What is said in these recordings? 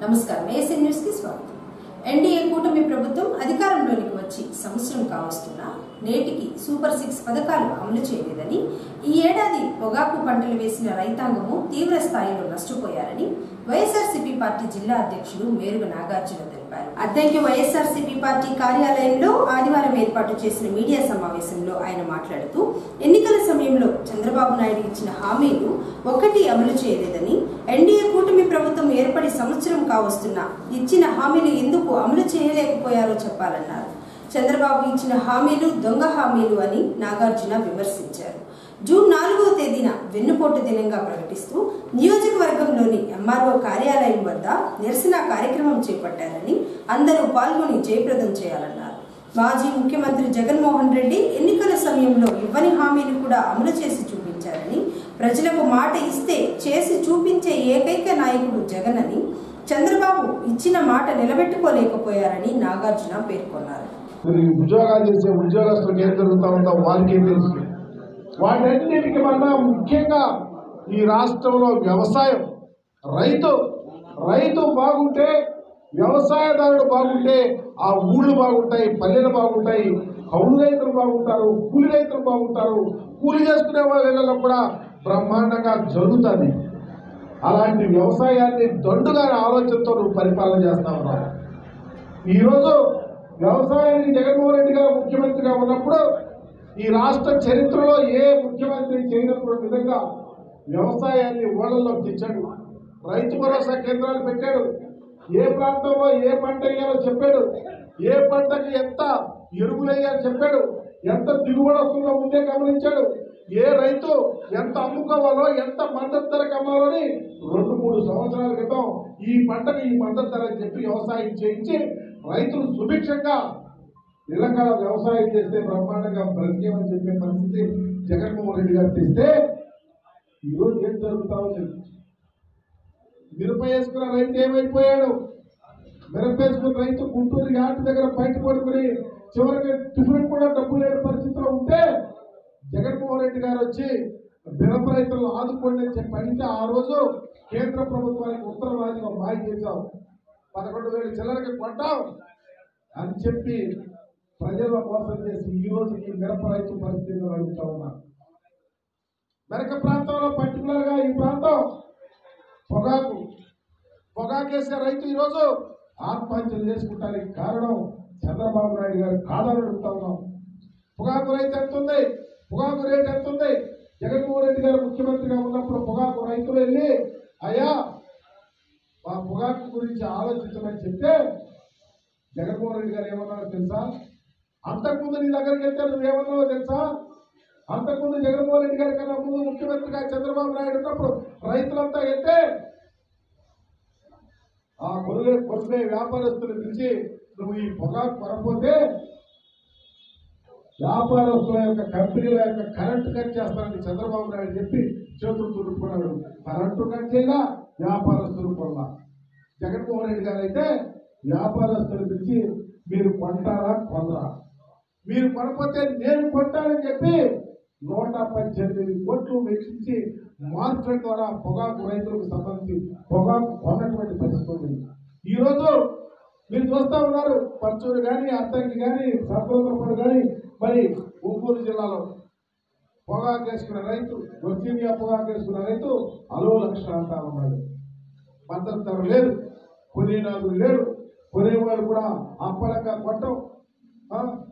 నమస్కారం ASN news కి స్వాగతం। ఎన్డీఏ కూటమి ప్రభుత్వం అధికారంలోకి వచ్చి సంవత్సరం కావస్తున్నా నేటికి సూపర్ 6 పథకాలు అమలు చేయలేదని, ఈ ఏడాది పొగాకు పంటలు వేసిన రైతాంగము తీవ్ర స్థాయిలో నష్టపోయారని వైఎస్ఆర్సీపీ పార్టీ జిల్లా అధ్యక్షుడు మేరుగ నాగార్జున తెలిపారు। అద్దెకి వైఎస్ఆర్సీపీ పార్టీ కార్యాలయంలో ఆదివారం ఏర్పాటు చేసిన మీడియా సమావేశంలో ఆయన మాట్లాడుతూ, ఎన్నికల సమయంలో చంద్రబాబు నాయుడు ఇచ్చిన హామీలు ఒక్కటి అమలు చేయలేదని, ఎన్డీఏ కూటమి ప్రభుత్వం ఏర్పడి సంవత్సరం కావస్తున్నా ఇచ్చిన హామీలు ఎందుకు అమలు చేయలేకపోయారో చెప్పాలన్నారు। చంద్రబాబు ఇచ్చిన హామీలు దొంగ హామీలు అని నాగార్జున విమర్శించారు। జూన్ 4వ తేదీన వెన్నుపోటు దినంగా ప్రకటిస్తూ నియోజకవర్గంలోని ఎంఆర్ఓ కార్యాలయం వద్ద నిరసన కార్యక్రమం చేపట్టారని, అందరూ పాల్గొని జయప్రదం చేయాలన్నారు। మాజీ ముఖ్యమంత్రి జగన్మోహన్ రెడ్డి ఎన్నికల సమయంలో ఇవ్వని హామీలు కూడా అమలు చేసి చూపించారని, ప్రజలకు మాట ఇస్తే చేసి చూపించే ఏకైక నాయకుడు జగన్ అని, చంద్రబాబు ఇచ్చిన మాట నిలబెట్టుకోలేకపోయారని నాగార్జున పేర్కొన్నారు। ఉద్యోగాలు చేసే ఉద్యోగస్తులకు ఏం జరుగుతూ ఉందో వారికి తెలుసు। వాటన్నిటికీ మన ముఖ్యంగా ఈ రాష్ట్రంలో వ్యవసాయం, రైతు బాగుంటే, వ్యవసాయదారుడు బాగుంటే ఆ ఊళ్ళు బాగుంటాయి, పల్లెలు బాగుంటాయి, కౌలు రైతులు బాగుంటారు, కూలి రైతులు బాగుంటారు, కూలి చేసుకునే వాళ్ళ కూడా బ్రహ్మాండంగా జరుగుతుంది। అలాంటి వ్యవసాయాన్ని దండుగా ఆలోచనతో పరిపాలన చేస్తా ఉన్నారు। ఈరోజు వ్యవసాయానికి జగన్మోహన్ రెడ్డి గారు ముఖ్యమంత్రిగా ఉన్నప్పుడు ఈ రాష్ట్ర చరిత్రలో ఏ ముఖ్యమంత్రి చేయనటువంటి విధంగా వ్యవసాయాన్ని ఓళ్ళల్లో తెచ్చాడు। రైతు భరోసా కేంద్రాలు పెట్టాడు, ఏ ప్రాంతంలో ఏ పంట వేయాలో చెప్పాడు, ఏ పంటకి ఎంత ఎరువులు వేయాలో చెప్పాడు, ఎంత దిగుబడి వస్తుందో ముందే గమనించాడు, ఏ రైతు ఎంత అమ్ముకోవాలో, ఎంత మద్దతు ధరకు అమ్మాలని 2-3 సంవత్సరాల క్రితం ఈ పంటకు ఈ మద్దతు ధర అని చెప్పి వ్యవసాయం చేయించి రైతులు సుభిక్షంగా నిరంకాల వ్యవసాయం చేస్తే బ్రహ్మాండంగా బ్రతికేమని చెప్పే పరిస్థితి జగన్మోహన్ రెడ్డి గారు తెస్తే ఈరోజు ఏం జరుగుతా ఉంది? మిరప వేసుకున్న రైతు ఏమైపోయాడు? మిరప వేసుకున్న రైతు గుంటూరు యార్డ్ దగ్గర బయట పడుకుని చివరికి టిఫిన్ కూడా డబ్బు లేని పరిస్థితిలో ఉంటే జగన్మోహన్ రెడ్డి గారు వచ్చి మిరప రైతులను ఆదుకోండి అని చెప్పి అడిగితే ఆ రోజు కేంద్ర ప్రభుత్వానికి ఉత్తరం రాజుగా మాయ చేశాం, 11,000 చిల్లరకి కొట్టాం అని చెప్పి ప్రజల్లో మోసం చేసి ఈ రోజు ఈ మిరప రైతు పరిస్థితిని అడుగుతా ఉన్నా। మెరక ప్రాంతంలో పర్టికులర్ గా ఈ ప్రాంతం పొగాకేసే రైతు ఈరోజు ఆత్మహత్యలు చేసుకుంటానికి కారణం చంద్రబాబు నాయుడు గారు కాదని అడుగుతా ఉన్నాం। పొగాకు రైతు ఎంత ఉంది? పొగాకు రేట్ ఎంత ఉంది? జగన్మోహన్ రెడ్డి గారు ముఖ్యమంత్రిగా ఉన్నప్పుడు పొగాకు రైతులు వెళ్ళి అయ్యా మా పొగాకు గురించి ఆలోచించమని చెప్తే జగన్మోహన్ రెడ్డి గారు ఏమన్నారో తెలుసా? అంతకుముందు నీ దగ్గరికి వెళ్తే నువ్వేమన్నావో తెలుసా? అంతకుముందు జగన్మోహన్ రెడ్డి గారి కన్నా ముందు ముఖ్యమంత్రిగా చంద్రబాబు నాయుడు ఉన్నప్పుడు రైతులంతా వెళ్తే ఆ కొనుగే వ్యాపారస్తులు పిలిచి నువ్వు ఈ పొగాకు కొనకపోతే వ్యాపారస్తుల యొక్క కంపెనీల యొక్క కరెంటు కట్ చేస్తానని చంద్రబాబు నాయుడు చెప్పి చేతులు తుడుపుకున్నాడు। కరెంటు కట్ చేయగా వ్యాపారస్తులు కొన్నా। జగన్మోహన్ రెడ్డి గారు అయితే వ్యాపారస్తులు పిలిచి మీరు కొంటారా కొనరా, మీరు కొనకపోతే నేను కొంటానని చెప్పి 118 కోట్లు వెచ్చించి మార్కెట్ ద్వారా పొగాకు రైతులకు సంబంధించి పొగాకు కొన్నటువంటి పరిస్థితి ఉంది। ఈరోజు మీరు చూస్తా ఉన్నారు, పర్చూరు కానీ, అద్దంకి కానీ, సర్వోత్తరపూడి కానీ, మరి ఒంగోలు జిల్లాలో పొగాకు వేసుకున్న రైతు, వర్జీనియా పొగాకు వేసుకున్న రైతు అలో లక్ష అంటా ఉన్నాడు। మద్దతు ధర లేదు, కొనేనాడు లేడు, కొనేవాడు కూడా అప్పలంగా కొట్టం,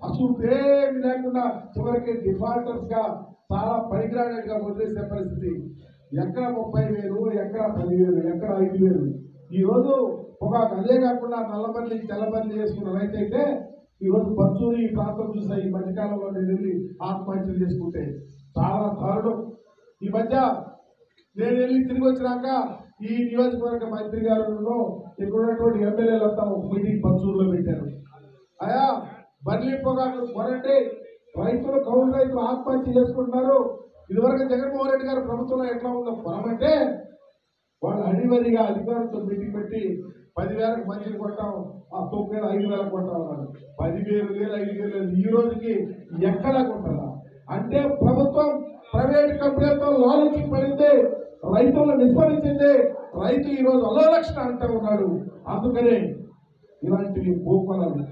అసలు ఏమి లేకుండా చివరికి డిఫాల్టర్స్ గా చాలా పనికిరానట్టుగా వదిలేసే పరిస్థితి। ఎక్కడ 30,000, ఎక్కడ 10,000, ఎక్కడ 5,000 ఈరోజు పొగాకు। అదే కాకుండా నల్లబల్లి తెల్లబల్లి వేసుకున్న రైతు అయితే ఈరోజు పర్చూరు ఈ ప్రాంతం చూసా ఈ మధ్యకాలంలో నేను వెళ్ళి ఆత్మహత్యలు చేసుకుంటే చాలా దారుణం। ఈ మధ్య నేను వెళ్ళి తిరిగి వచ్చినాక ఈ నియోజకవర్గ మంత్రి గారు ఇక్కడ ఉన్నటువంటి ఎమ్మెల్యేలంతా ఒక మీటింగ్ పర్చూరులో పెట్టారు। అయా బర్లీ పొగాకు కొనండి, రైతులు కౌలు రైతులు ఆత్మహత్య చేసుకుంటున్నారు, ఇదివరకు జగన్మోహన్ రెడ్డి గారు ప్రభుత్వంలో ఎట్లా ఉందో కొనమంటే వాళ్ళు అడివరిగా అధికారులతో మీటింగ్ పెట్టి 10,000కి మంచిది కొట్టాం, ఆ 9,000 5,000 కొట్టాం అన్నాడు। 10,000 లేదు, 5,000 లేదు, ఈ రోజుకి ఎక్కడా కొట్టాలా? అంటే ప్రభుత్వం ప్రైవేట్ కంపెనీలతో లాలూచి పడింది, రైతులను విస్మరించిందే రైతు ఈరోజు అలోలక్షణ అంటూ ఉన్నాడు. అందుకనే ఇలాంటివి భూకొలలు.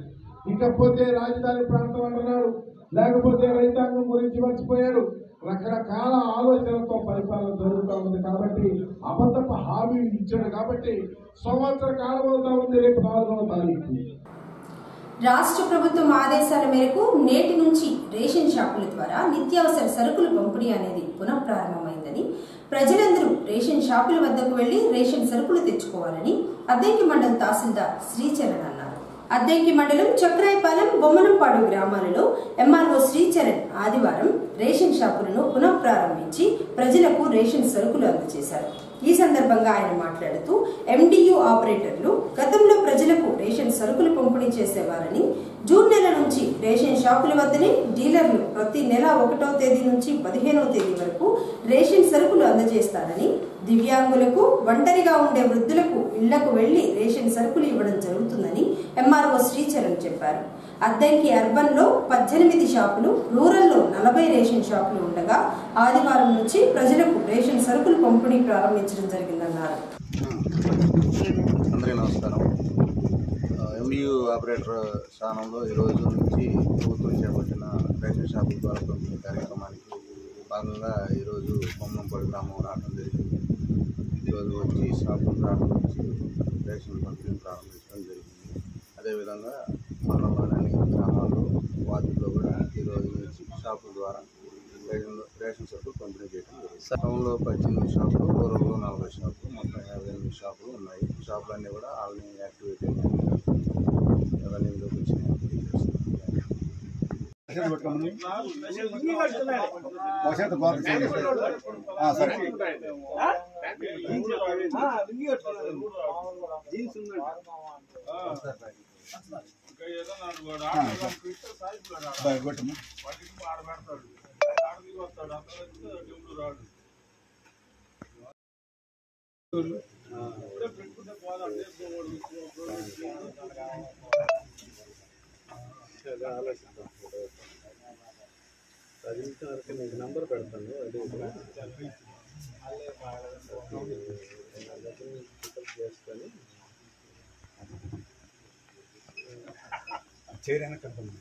ఇకపోతే రాజధాని ప్రాంతం అంటున్నాడు, లేకపోతే రైతాంగం గురించి మర్చిపోయాడు. రకరకాల ఆలోచనలతో పరిపాలన జరుగుతూ ఉంది. కాబట్టి అబద్ధపు హామీ ఇచ్చాడు. కాబట్టి సంవత్సర కాలం అవుతా ఉంది. రేపు 4వ తారీఖు రాష్ట్ర ప్రభుత్వం ఆదేశాల మేరకు నేటి నుంచి రేషన్ షాపుల ద్వారా నిత్యావసర సరుకుల పంపిణీ అనేది పునఃప్రారంభమైందని, ప్రజలందరూ రేషన్ షాపుల వద్దకు వెళ్లి రేషన్ సరుకులు తెచ్చుకోవాలని అద్దంకి మండలం తహసీల్దార్ శ్రీచరణ్ అన్నారు. అద్దంకి మండలం చక్రాయపాలెం, బొమ్మనంపాడు గ్రామాలలో ఎంఆర్ఓ శ్రీచరణ్ ఆదివారం రేషన్ షాపులను పునఃప్రారంభించి ప్రజలకు రేషన్ సరుకులు అందజేశారు. ఈ సందర్భంగా ఆయన మాట్లాడుతూ ఎండియు ఆపరేటర్లు గతంలో ప్రజలకు రేషన్ సరుకులు పంపిణీ చేసేవారని, జూన్ నెల నుంచి రేషన్ షాపుల వద్దనే డీలర్లు ప్రతి నెల 1వ తేదీ నుంచి 15వ తేదీ వరకు రేషన్ సరుకులు అందజేస్తారని, దివ్యాంగులకు, ఒంటరిగా ఉండే వృద్ధులకు ఇళ్లకు వెళ్లి రేషన్ సరుకులు ఇవ్వడం జరుగుతుందని ఎంఆర్ఓ శ్రీచరణ్ చెప్పారు. అద్దంకి అర్బన్ లో 18 షాపులు, రూరల్ లో 40 రేషన్ షాపులు ఉండగా ఆదివారం నుంచి ప్రజలకు రేషన్ సరుకులు పంపిణీ ప్రారంభించడం జరిగిందన్నారు. అందరికీ నమస్కారం. ఎండియు ఆపరేటర్ స్థానంలో ఈ రోజు నుంచి ప్రభుత్వం చేపట్టిన రేషన్ షాపుల ద్వారా పంపిణీ కార్యక్రమానికి భాగంగా ఈరోజు బొమ్మనంపాడు గ్రామం రావడం జరిగింది. ఈరోజు వచ్చి షాపులు ప్రారంభించి రేషన్ పంపిణీ ప్రారంభించడం జరిగింది. అదేవిధంగా మండలంలోని అన్ని గ్రామాల్లో, వార్డుల్లో కూడా ఈరోజు నుంచి షాపుల ద్వారా రేషన్ సరుకులు పంపిణీ చేయడం జరిగింది. టౌన్లో 18 షాపులు, రూరల్లో 40 షాపులు, మొత్తం 58 షాపులు ఉన్నాయి. షాపులన్నీ కూడా ఆల్రెడీ యాక్టివేట్ రెవెన్యూలోకి వచ్చినాయి. నంబర్ పెడతాను. చేసుకొని చేయడానికి కడతాను.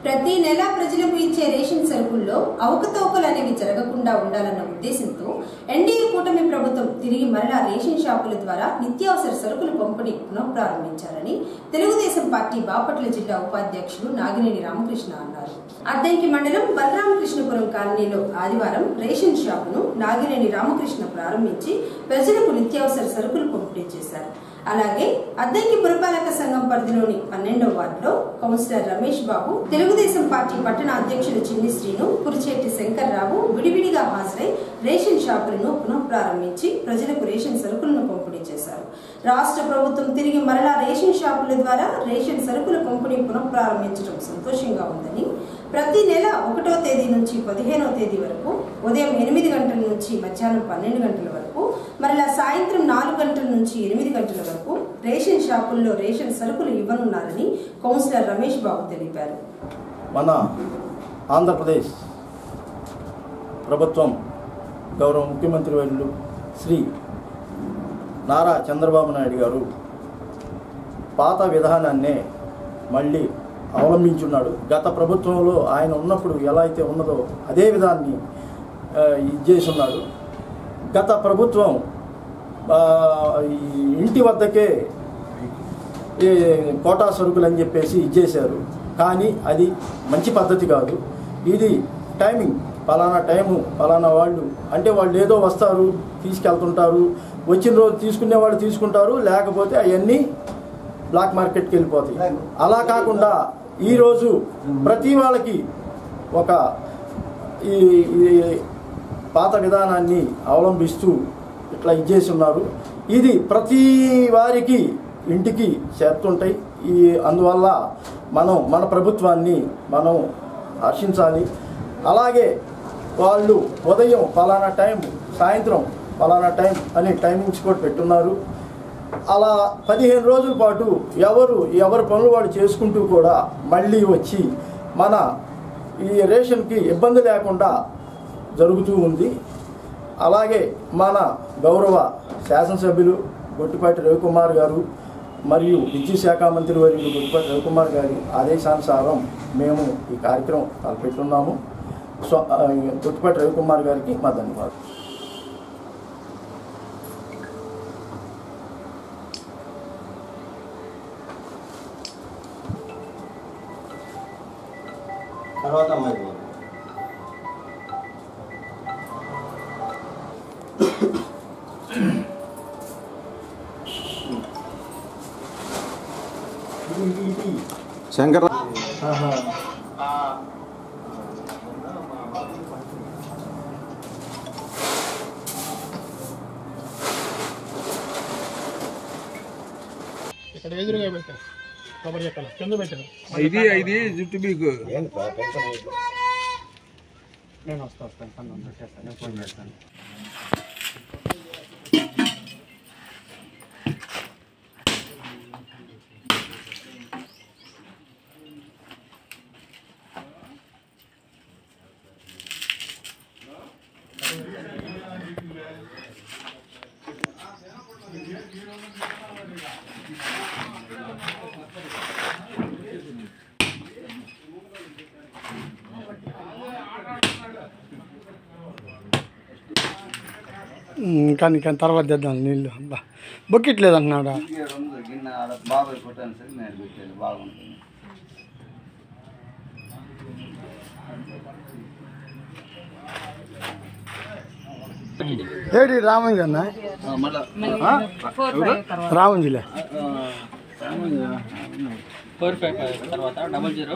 ప్రతి నెల ప్రజలకు ఇచ్చే రేషన్ సరుకుల్లో అవకతవకలు అనేవి జరగకుండా ఉండాలన్న ఉద్దేశంతో ఎన్డీఏ కూటమి ప్రభుత్వం తిరిగి మరలా రేషన్ షాపుల ద్వారా నిత్యావసర సరుకుల పంపిణీ పునఃప్రారంభించాలని తెలుగుదేశం పార్టీ బాపట్ల జిల్లా ఉపాధ్యక్షులు నాగినేని రామకృష్ణ అన్నారు. అద్దంకి మండలం బలరామకృష్ణపురం కాలనీలో ఆదివారం రేషన్ షాపును నాగినేని రామకృష్ణ ప్రారంభించి ప్రజలకు నిత్యావసర సరుకులు పంపిణీ చేశారు. అలాగే అద్దంకి పురపాలక సంఘం పరిధిలోని 12వ వార్డులో కౌన్సిలర్ రమేష్ బాబు, తెలుగుదేశం పార్టీ పట్టణ అధ్యక్షులు చిన్ని శ్రీను, కురిచేటి శంకర్రావు విడివిడిగా హాజరై రేషన్ షాపులను పునఃప్రారంభించి ప్రజలకు రేషన్ సరుకులను పంపిణీ చేశారు. రాష్ట్ర ప్రభుత్వం తిరిగి మరలా రేషన్ షాపుల ద్వారా రేషన్ సరుకుల పంపిణీ పునఃప్రారంభించడం సంతోషంగా ఉందని, ప్రతి నెల 1వ తేదీ నుంచి 15వ తేదీ వరకు ఉదయం 8 గంటల నుంచి మధ్యాహ్నం 12 గంటల వరకు, మరలా సాయంత్రం 4 గంటల నుంచి 8 గంటల వరకు రేషన్ షాపుల్లో రేషన్ సరుకులు ఇవ్వనున్నారని కౌన్సిలర్ రమేష్ బాబు తెలిపారు. మన ఆంధ్రప్రదేశ్ ప్రభుత్వం గౌరవ ముఖ్యమంత్రి వర్యులు శ్రీ నారా చంద్రబాబు నాయుడు గారు పాత విధానాన్నే మళ్ళీ అవలంబించున్నాడు. గత ప్రభుత్వంలో ఆయన ఉన్నప్పుడు ఎలా అయితే ఉన్నదో అదే విధాన్ని ఇచ్చేస్తున్నాడు. గత ప్రభుత్వం ఇంటి వద్దకే కోటా సరుకులు అని చెప్పేసి ఇచ్చేశారు. కానీ అది మంచి పద్ధతి కాదు. ఇది టైమింగ్, పలానా టైము, పలానా వాళ్ళు అంటే వాళ్ళు ఏదో వస్తారు, తీసుకెళ్తుంటారు, వచ్చిన రోజు తీసుకునే వాళ్ళు తీసుకుంటారు, లేకపోతే అవన్నీ బ్లాక్ మార్కెట్కి వెళ్ళిపోతాయి. అలా కాకుండా ఈరోజు ప్రతి వాళ్ళకి ఒక ఈ పాత విధానాన్ని అవలంబిస్తూ ఇట్లా ఇచ్చేసి ఉన్నారు. ఇది ప్రతి వారికి ఇంటికి చేరుతుంటాయి. అందువల్ల మన ప్రభుత్వాన్ని మనం హర్షించాలి. అలాగే వాళ్ళు ఉదయం పలానా టైం, సాయంత్రం పలానా టైం అని టైమింగ్స్ కూడా పెట్టున్నారు. అలా 15 రోజుల పాటు ఎవరి పనులు వాళ్ళు చేసుకుంటూ కూడా మళ్ళీ వచ్చి మన ఈ రేషన్కి ఇబ్బంది లేకుండా జరుగుతూ ఉంది. అలాగే మన గౌరవ శాసనసభ్యులు గొట్టిపాటి రవికుమార్ గారు మరియు విద్యుత్ శాఖ మంత్రి వర్యులు గొట్టిపాటి రవికుమార్ గారి ఆదేశానుసారం మేము ఈ కార్యక్రమం తలపెట్టున్నాము. గొట్టిపాటి రవికుమార్ గారికి మా ధన్యవాదాలు. తర్వాత అమ్మాయి శంకర్ ఇక్కడ ఎదురుగా పెట్టారు, కొబ్బరి చెక్కలు కింద పెట్టారు. ఇది జుట్టు మీకు నేను వస్తాను, నేను ఫోన్ చేస్తాను. కానీ తర్వాత తెద్దాం నీళ్ళు. బొక్కిట్లేదు అంటున్నాడా? బాబాయ్ కొట్టాను సరే నేను పెట్టాను, బాగుంటుంది. ఏడి రామంజి అన్న, రామంజిలే 45 తర్వాత 00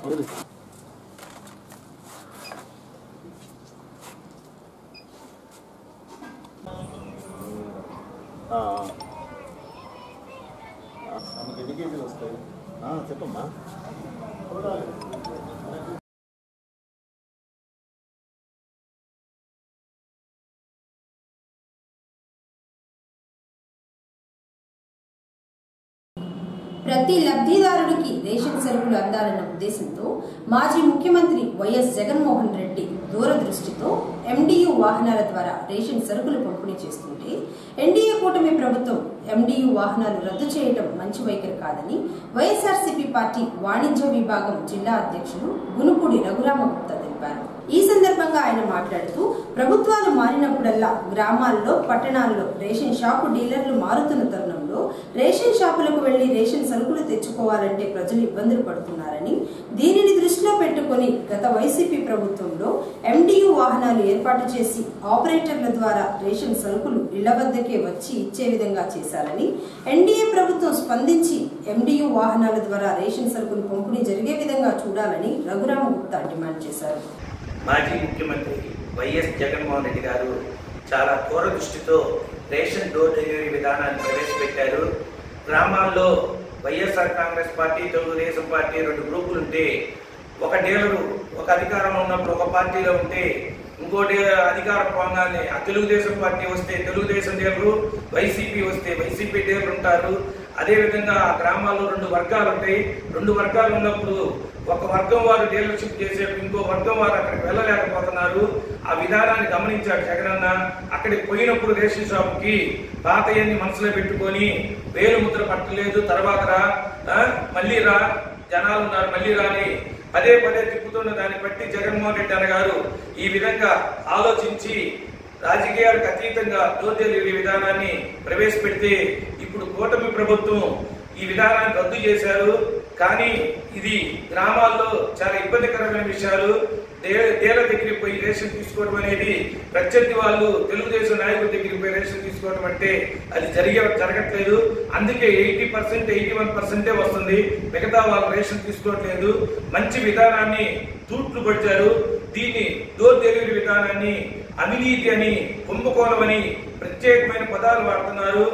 11 ఎన్ని కేజీలు వస్తాయి చెప్పమ్మా. ప్రతి లబ్ధిదారుడికి రేషన్ సరుకులు అందాలన్న ఉద్దేశంతో మాజీ ముఖ్యమంత్రి వైఎస్ జగన్మోహన్ రెడ్డి దూరదృష్టితో MDU వాహనాల ద్వారా రేషన్ సరుకులు పంపిణీ చేస్తుంటే ఎన్డీఏ కూటమి ప్రభుత్వం MDU వాహనాలు రద్దు చేయడం మంచి వైఖరి కాదని వైఎస్ఆర్సీపీ పార్టీ వాణిజ్య విభాగం జిల్లా అధ్యక్షులు గునుపూడి రఘురామగుప్తా తెలిపారు. ఈ సందర్భంగా ఆయన మాట్లాడుతూ ప్రభుత్వాలు మారినప్పుడల్లా గ్రామాల్లో, పట్టణాల్లో రేషన్ షాపు డీలర్లు మారుతున్న తరుణంలో రేషన్ షాపులకు వెళ్లి రేషన్ సరుకులు తెచ్చుకోవాలంటే ప్రజలు ఇబ్బందులు పడుతున్నారని, దీనిని దృష్టిలో పెట్టుకుని గత వైసీపీ ప్రభుత్వంలో MDU వాహనాలు ఏర్పాటు చేసి ఆపరేటర్ల ద్వారా రేషన్ సరుకులు ఇళ్ల వద్దకే వచ్చి ఇచ్చే విధంగా చేశారని, ఎన్డీఏ ప్రభుత్వం స్పందించి MDU వాహనాల ద్వారా రేషన్ సరుకులు పంపిణీ జరిగే విధంగా చూడాలని రఘురామగుప్తా డిమాండ్ చేశారు. మాజీ ముఖ్యమంత్రి వైఎస్ జగన్మోహన్ రెడ్డి గారు చాలా దూరదృష్టితో రేషన్ డోర్ డెలివరీ విధానాన్ని ప్రవేశపెట్టారు. గ్రామాల్లో వైఎస్ఆర్ కాంగ్రెస్ పార్టీ, తెలుగుదేశం పార్టీ 2 గ్రూపులు ఉంటే, ఒక డీలరు ఒక అధికారంలో ఉన్నప్పుడు ఒక పార్టీలో ఉంటే, ఇంకోటి అధికారం పోగానే ఆ తెలుగుదేశం పార్టీ వస్తే తెలుగుదేశం డీలరు, వైసీపీ వస్తే వైసీపీ డీలరు ఉంటారు. అదేవిధంగా ఆ గ్రామాల్లో 2 వర్గాలు ఉంటాయి. 2 వర్గాలు ఉన్నప్పుడు ఒక వర్గం వారు డీలర్షిప్ చేసేప్పుడు ఇంకో వర్గం వారు అక్కడికి వెళ్ళలేకపోతున్నారు. ఆ విధానాన్ని గమనించాడు జగనన్న. అక్కడికి పోయినప్పుడు రేషన్ షాపుకి పాతయ్యని మనసులో పెట్టుకొని వేలు ముద్ర పట్టలేదు, తర్వాత మళ్ళీ రా జనాలు ఉన్నారు మళ్ళీ రాని పదే తిప్పుతున్న దాన్ని బట్టి జగన్మోహన్ రెడ్డి అన్న గారు ఈ విధంగా ఆలోచించి రాజకీయాలకు అతీతంగా డోర్ డెలివరీ విధానాన్ని ప్రవేశపెడితే ఇప్పుడు కూటమి ప్రభుత్వం ఈ విధానాన్ని రద్దు చేశారు. కానీ ఇది గ్రామాల్లో చాలా ఇబ్బందికరమైన విషయాలు. డీలర్ దగ్గరికి పోయి రేషన్ తీసుకోవడం అనేది, ప్రత్యర్థి వాళ్ళు తెలుగుదేశం నాయకుల దగ్గరికి పోయి రేషన్ తీసుకోవడం అంటే అది జరగట్లేదు. అందుకే 80%, 81% వస్తుంది. మిగతా వాళ్ళు రేషన్ తీసుకోవట్లేదు. మంచి విధానాన్ని తూట్లు పడిచారు. దీన్ని డోర్ డెలివరీ విధానాన్ని అవినీతి అని, కుంభకోణం అని ప్రత్యేకమైన పదాలు వాడుతున్నారు.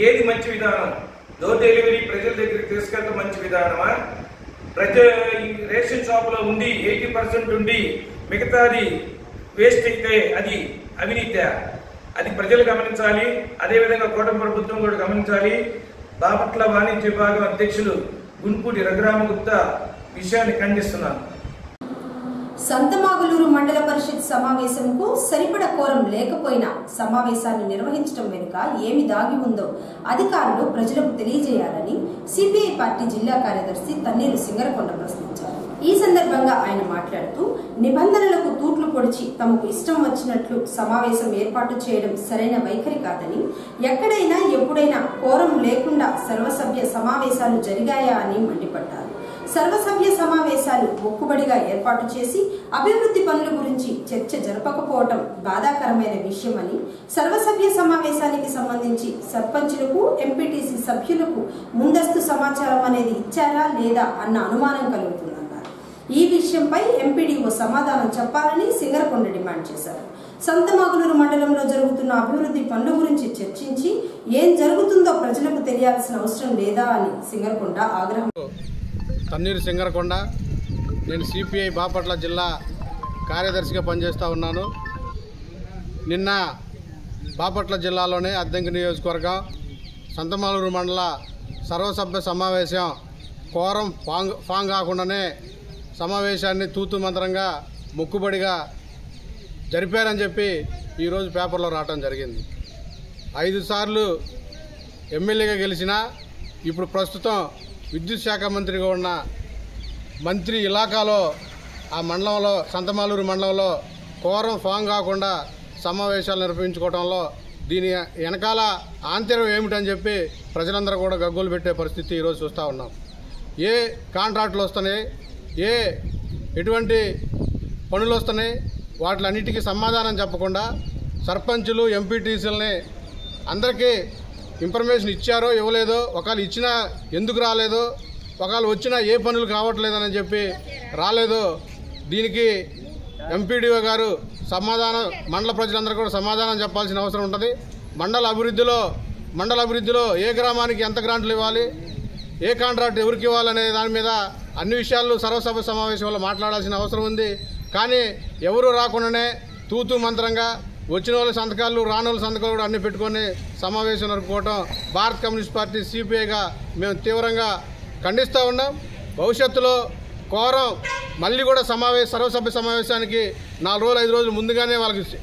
ఏది మంచి విధానం? డోర్ డెలివరీ ప్రజల దగ్గరికి తీసుకెళ్ళడం మంచి విధానమా? రేషన్ షాప్ లో ఉండి 80% ఉండి మిగతాది వేస్ట్ అయితే అది అవినీతి. అది ప్రజలు గమనించాలి. అదేవిధంగా కూటమి ప్రభుత్వం కూడా గమనించాలి. బాపట్ల వాణిజ్య విభాగం అధ్యక్షులు గున్పూడి రఘురామగుప్తా విషయాన్ని ఖండిస్తున్నారు. సంతమాగులూరు మండల పరిషత్ సమావేశంకు సరిపడా కోరం లేకపోయినా సమావేశాన్ని నిర్వహించడం వెనుక ఏమి దాగి ఉందో అధికారులు ప్రజలకు తెలియజేయాలని సిపిఐ పార్టీ జిల్లా కార్యదర్శి తన్నీరు సింగరకొండ ప్రశ్నించారు. ఈ సందర్భంగా ఆయన మాట్లాడుతూ నిబంధనలకు తూట్లు పొడిచి తమకు ఇష్టం వచ్చినట్లు సమావేశం ఏర్పాటు చేయడం సరైన వైఖరి కాదని, ఎక్కడైనా ఎప్పుడైనా కోరం లేకుండా సర్వసభ్య సమావేశాలు జరిగాయా అని మండిపడ్డారు. సర్వసభ్య సమావేశాలు మొక్కుబడిగా ఏర్పాటు చేసి అభివృద్ధి పనుల గురించి చర్చ జరపకపోవటం బాధాకరమైన విషయమని, సర్వసభ్య సమావేశానికి సంబంధించి సర్పంచులకు, ఎంపీటీసీ సభ్యులకు ముందస్తు సమాచారం అనేది ఇచ్చారా లేదా అన్న అనుమానం కలుగుతుందన్నారు. ఈ విషయంపై ఎంపీడీఓ సమాధానం చెప్పాలని సింగరకొండ డిమాండ్ చేశారు. సంతమాగులూరు మండలంలో జరుగుతున్న అభివృద్ధి పనుల గురించి చర్చించి ఏం జరుగుతుందో ప్రజలకు తెలియాల్సిన అవసరం లేదా అని సింగరకొండ ఆగ్రహం. తన్నీరు సింగరకొండ. నేను సిపిఐ బాపట్ల జిల్లా కార్యదర్శిగా పనిచేస్తూ ఉన్నాను. నిన్న బాపట్ల జిల్లాలోనే అద్దంకి నియోజకవర్గం సంతమాగులూరు మండల సర్వసభ్య సమావేశం కోరం ఫాంగ్ కాకుండానే సమావేశాన్ని తూతు మంత్రంగా మొక్కుబడిగా జరిపారని చెప్పి ఈరోజు పేపర్లో రావటం జరిగింది. 5 సార్లు ఎమ్మెల్యేగా గెలిచినా ఇప్పుడు ప్రస్తుతం విద్యుత్ శాఖ మంత్రిగా ఉన్న మంత్రి ఇలాకాలో ఆ మండలంలో సంతమాగులూరు మండలంలో కోరం ఫామ్ కాకుండా సమావేశాలు నిర్వహించుకోవడంలో దీని వెనకాల ఆంతర్యం ఏమిటని చెప్పి ప్రజలందరూ కూడా గగ్గోలు పెట్టే పరిస్థితి ఈరోజు చూస్తూ ఉన్నాం. ఏ కాంట్రాక్టులు వస్తున్నాయి, ఎటువంటి పనులు వస్తున్నాయి, వాటిలన్నిటికీ సమాధానం చెప్పకుండా సర్పంచులు, ఎంపీటీసీలని అందరికీ ఇన్ఫర్మేషన్ ఇచ్చారో ఇవ్వలేదో, ఒకవేళ ఇచ్చినా ఎందుకు రాలేదో, ఒకవేళ వచ్చినా ఏ పనులు కావట్లేదని చెప్పి రాలేదో, దీనికి ఎంపీడీఓ గారు సమాధానం, మండల ప్రజలందరూ కూడా సమాధానం చెప్పాల్సిన అవసరం ఉంటుంది. మండల అభివృద్ధిలో ఏ గ్రామానికి ఎంత గ్రాంట్లు ఇవ్వాలి, ఏ కాంట్రాక్ట్ ఎవరికి ఇవ్వాలనే దాని మీద అన్ని విషయాలు సర్వసభ సమావేశంలో మాట్లాడాల్సిన అవసరం ఉంది. కానీ ఎవరు రాకుండానే తూతూ మంత్రంగా వచ్చిన వాళ్ళ సంతకాలు, రాని వాళ్ళ సంతకాలు కూడా అన్ని పెట్టుకొని సమావేశం నడుపుకోవటం భారత కమ్యూనిస్ట్ పార్టీ సిపిఐగా మేము తీవ్రంగా ఖండిస్తూ ఉన్నాం. భవిష్యత్తులో కోరం మళ్ళీ కూడా సర్వసభ్య సమావేశానికి 4 రోజులు 5 రోజులు ముందుగానే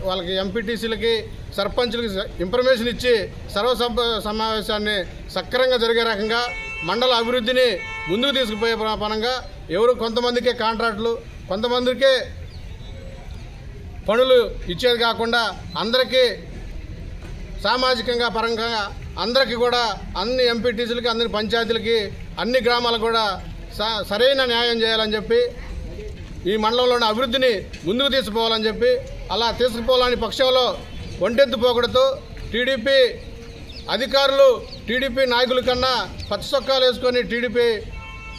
వాళ్ళకి ఎంపీటీసీలకి, సర్పంచులకి ఇన్ఫర్మేషన్ ఇచ్చి సర్వసభ్య సమావేశాన్ని సక్రమంగా జరిగే రకంగా మండల అభివృద్ధిని ముందుకు తీసుకుపోయే పరంగా ఎవరు కొంతమందికే కాంట్రాక్టులు, కొంతమందికే పనులు ఇచ్చేది కాకుండా అందరికీ సామాజికంగా పరంగా అందరికీ కూడా అన్ని ఎంపీటీసీలకి, అన్ని పంచాయతీలకి, అన్ని గ్రామాలకు కూడా సరైన న్యాయం చేయాలని చెప్పి ఈ మండలంలోని అభివృద్ధిని ముందుకు తీసుకుపోవాలని చెప్పి, అలా తీసుకుపోవాలని పక్షంలో ఒంటెత్తు పోకూడదు. టీడీపీ అధికారులు టీడీపీ నాయకుల కన్నా పచ్చ చొక్కాలు వేసుకొని టీడీపీ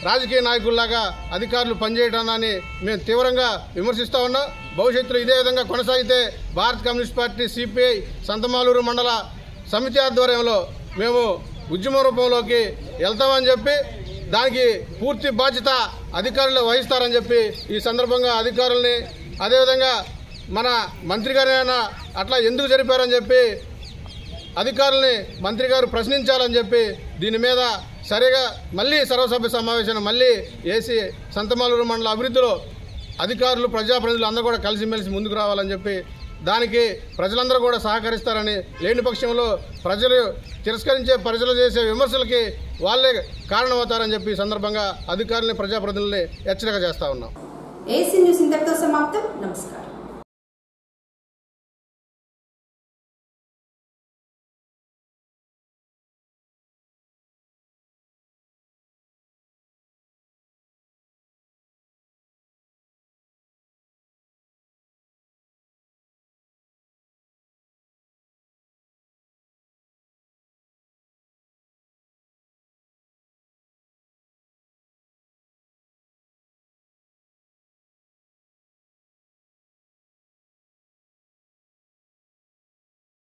రాజకీయ నాయకుల్లాగా అధికారులు పనిచేయడాన్ని మేము తీవ్రంగా విమర్శిస్తూ ఉన్నాం. భవిష్యత్తులో ఇదే విధంగా కొనసాగితే భారత కమ్యూనిస్ట్ పార్టీ సిపిఐ సంతమాగులూరు మండల సమితి ఆధ్వర్యంలో మేము ఉద్యమ రూపంలోకి వెళ్తామని చెప్పి, దానికి పూర్తి బాధ్యత అధికారులు వహిస్తారని చెప్పి ఈ సందర్భంగా అధికారుల్ని, అదేవిధంగా మన మంత్రి గారైనా అట్లా ఎందుకు జరిపారని చెప్పి అధికారుల్ని మంత్రి గారు ప్రశ్నించాలని చెప్పి దీని మీద సరిగా మళ్ళీ సర్వసభ్య సమావేశాన్ని మళ్ళీ వేసి సంతమాగులూరు మండల అభివృద్ధిలో అధికారులు, ప్రజాప్రతినిధులు అందరూ కూడా కలిసిమెలిసి ముందుకు రావాలని చెప్పి, దానికి ప్రజలందరూ కూడా సహకరిస్తారని, లేని పక్షంలో ప్రజలు ప్రజలు చేసే విమర్శలకి వాళ్ళే కారణమవుతారని చెప్పి ఈ సందర్భంగా అధికారులని, ప్రజాప్రతినిధుల్ని హెచ్చరిక చేస్తా ఉన్నాం. ఏసీ న్యూస్ ఇంతటితో సమాప్తం. నమస్కారం.